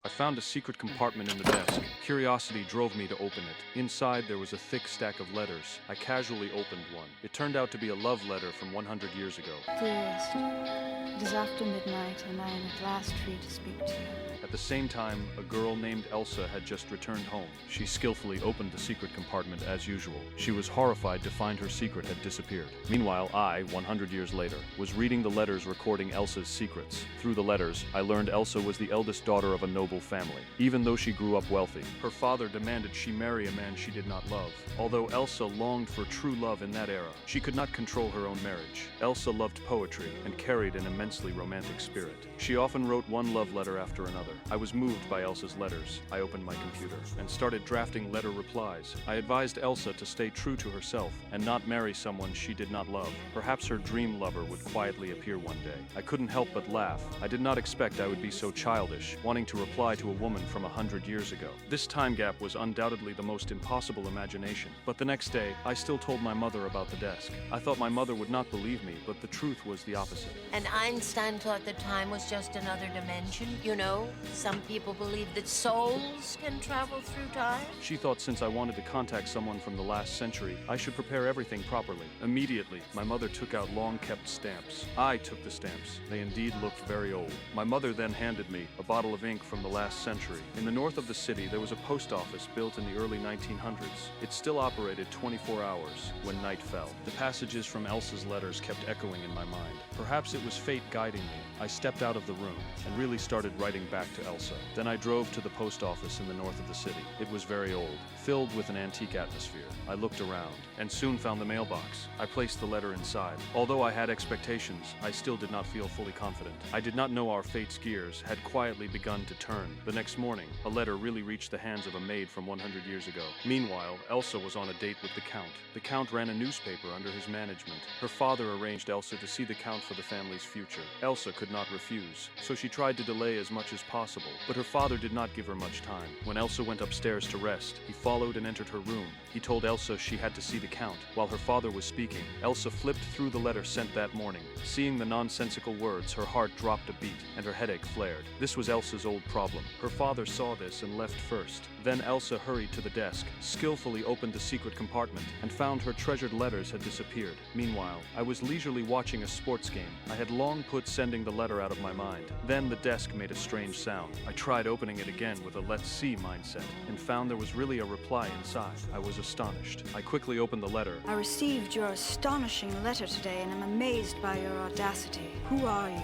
I found a secret compartment in the desk. Curiosity drove me to open it. Inside, there was a thick stack of letters. I casually opened one. It turned out to be a love letter from 100 years ago. Dearest, it is after midnight, and I am at last free to speak to you. At the same time, a girl named Elsa had just returned home. She skillfully opened the secret compartment as usual. She was horrified to find her secret had disappeared. Meanwhile, I, 100 years later, was reading the letters recording Elsa's secrets. Through the letters, I learned Elsa was the eldest daughter of a noble family. Even though she grew up wealthy, her father demanded she marry a man she did not love. Although Elsa longed for true love in that era, she could not control her own marriage. Elsa loved poetry and carried an immensely romantic spirit. She often wrote one love letter after another. I was moved by Elsa's letters. I opened my computer and started drafting letter replies. I advised Elsa to stay true to herself and not marry someone she did not love. Perhaps her dream lover would quietly appear one day. I couldn't help but laugh. I did not expect I would be so childish, wanting to reply to a woman from 100 years ago. This time gap was undoubtedly the most impossible imagination. But the next day, I still told my mother about the desk. I thought my mother would not believe me, but the truth was the opposite. And Einstein thought that time was just another dimension. You know, some people believe that souls can travel through time. She thought since I wanted to contact someone from the last century, I should prepare everything properly. Immediately, my mother took out long-kept stamps. I took the stamps. They indeed looked very old. My mother then handed me a bottle of ink from the last century. In the north of the city, there was a post office built in the early 1900s. It still operated 24 hours when night fell. The passages from Elsa's letters kept echoing in my mind. Perhaps it was fate guiding me. I stepped out of the room and really started writing back to Elsa. Then I drove to the post office in the north of the city. It was very old, filled with an antique atmosphere. I looked around and soon found the mailbox. I placed the letter inside. Although I had expectations, I still did not feel fully confident. I did not know our fate's gears had quietly begun to turn. The next morning, a letter really reached the hands of a maid from 100 years ago. Meanwhile, Elsa was on a date with the Count. The Count ran a newspaper under his management. Her father arranged Elsa to see the Count for the family's future. Elsa could not refuse, so she tried to delay as much as possible, but her father did not give her much time. When Elsa went upstairs to rest, he followed and entered her room. He told Elsa she had to see the Count. While her father was speaking, Elsa flipped through the letter sent that morning. Seeing the nonsensical words, her heart dropped a beat and her headache flared. This was Elsa's old problem. Her father saw this and left first. Then Elsa hurried to the desk, skillfully opened the secret compartment, and found her treasured letters had disappeared. Meanwhile, I was leisurely watching a sports game. I had long put sending the letter out of my mind. Then the desk made a strange sound. I tried opening it again with a let's see mindset and found there was really a reply inside. I was astonished. I quickly opened the letter. I received your astonishing letter today and am amazed by your audacity. Who are you?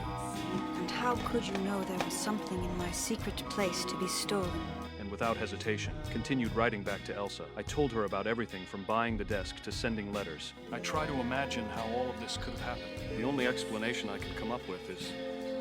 And how could you know there was something in my secret place to be stolen? And without hesitation, continued writing back to Elsa. I told her about everything from buying the desk to sending letters. I try to imagine how all of this could have happened. The only explanation I could come up with is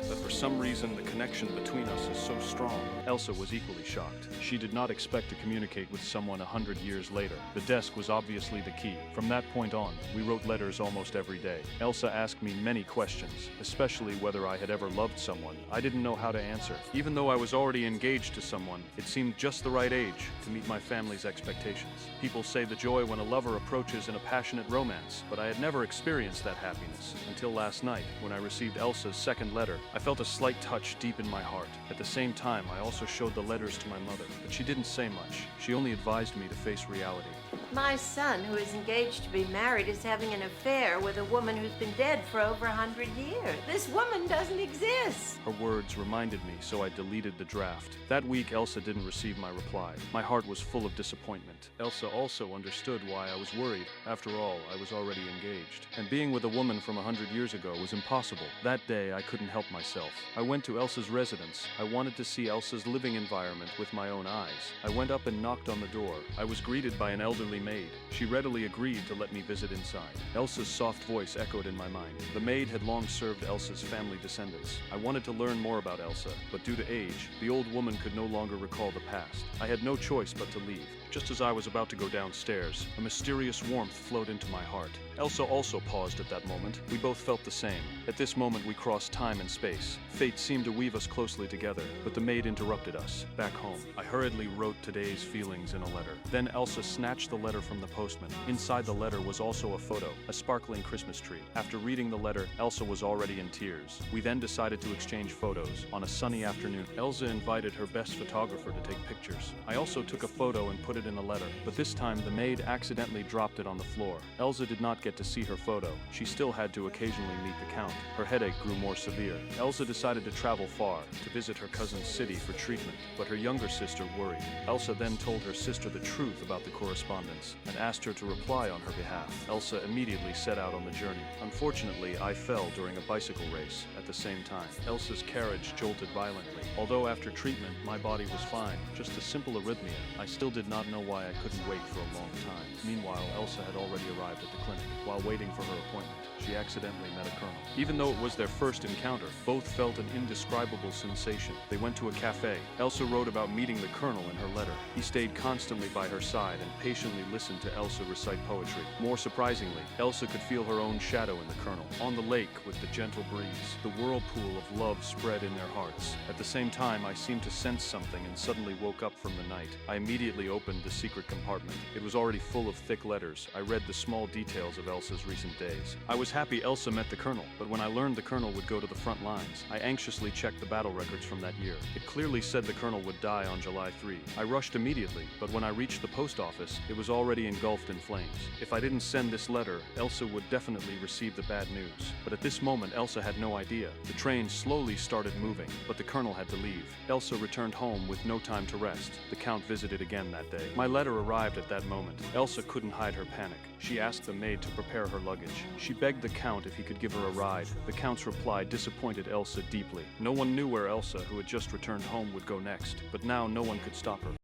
that for some reason the connection between us is so strong. Elsa was equally shocked. She did not expect to communicate with someone 100 years later. The desk was obviously the key. From that point on, we wrote letters almost every day. Elsa asked me many questions, especially whether I had ever loved someone. I didn't know how to answer. Even though I was already engaged to someone, it seemed just the right age to meet my family's expectations. People say the joy when a lover approaches in a passionate romance, but I had never experienced that happiness until last night when I received Elsa's second letter. I felt a slight touch deep in my heart. At the same time, I also showed the letters to my mother, but she didn't say much. She only advised me to face reality. My son, who is engaged to be married, is having an affair with a woman who's been dead for over 100 years. This woman doesn't exist. Her words reminded me, so I deleted the draft. That week, Elsa didn't receive my reply. My heart was full of disappointment. Elsa also understood why I was worried. After all, I was already engaged. And being with a woman from 100 years ago was impossible. That day, I couldn't help myself. I went to Elsa's residence. I wanted to see Elsa's living environment with my own eyes. I went up and knocked on the door. I was greeted by an elderly maid. She readily agreed to let me visit inside. Elsa's soft voice echoed in my mind. The maid had long served Elsa's family descendants. I wanted to learn more about Elsa, but due to age, the old woman could no longer recall the past. I had no choice but to leave. Just as I was about to go downstairs, a mysterious warmth flowed into my heart. Elsa also paused at that moment. We both felt the same. At this moment, we crossed time and space. Fate seemed to weave us closely together, but the maid interrupted us. Back home, I hurriedly wrote today's feelings in a letter. Then Elsa snatched the letter from the postman. Inside the letter was also a photo, a sparkling Christmas tree. After reading the letter, Elsa was already in tears. We then decided to exchange photos. On a sunny afternoon, Elsa invited her best photographer to take pictures. I also took a photo and put it in a letter, but this time the maid accidentally dropped it on the floor. Elsa did not get to see her photo. She still had to occasionally meet the Count. Her headache grew more severe. Elsa decided to travel far, to visit her cousin's city for treatment, but her younger sister worried. Elsa then told her sister the truth about the correspondence and asked her to reply on her behalf. Elsa immediately set out on the journey. Unfortunately, I fell during a bicycle race at the same time. Elsa's carriage jolted violently. Although after treatment, my body was fine, just a simple arrhythmia, I still did not know why I couldn't wait for a long time. Meanwhile, Elsa had already arrived at the clinic. While waiting for her appointment, she accidentally met a colonel. Even though it was their first encounter, both felt an indescribable sensation. They went to a cafe. Elsa wrote about meeting the colonel in her letter. He stayed constantly by her side and patiently listened to Elsa recite poetry. More surprisingly, Elsa could feel her own shadow in the colonel. On the lake, with the gentle breeze, the whirlpool of love spread in their hearts. At the same time, I seemed to sense something and suddenly woke up from the night. I immediately opened the secret compartment. It was already full of thick letters. I read the small details of Elsa's recent days. I was happy Elsa met the colonel, but when I learned the colonel would go to the front lines, I anxiously checked the battle records from that year. It clearly said the colonel would die on July 3. I rushed immediately, but when I reached the post office, it was already engulfed in flames. If I didn't send this letter, Elsa would definitely receive the bad news. But at this moment, Elsa had no idea. The train slowly started moving, but the colonel had to leave. Elsa returned home with no time to rest. The Count visited again that day. My letter arrived at that moment. Elsa couldn't hide her panic. She asked the maid to prepare her luggage. She begged the Count if he could give her a ride. The Count's reply disappointed Elsa deeply. No one knew where Elsa, who had just returned home, would go next, but now no one could stop her.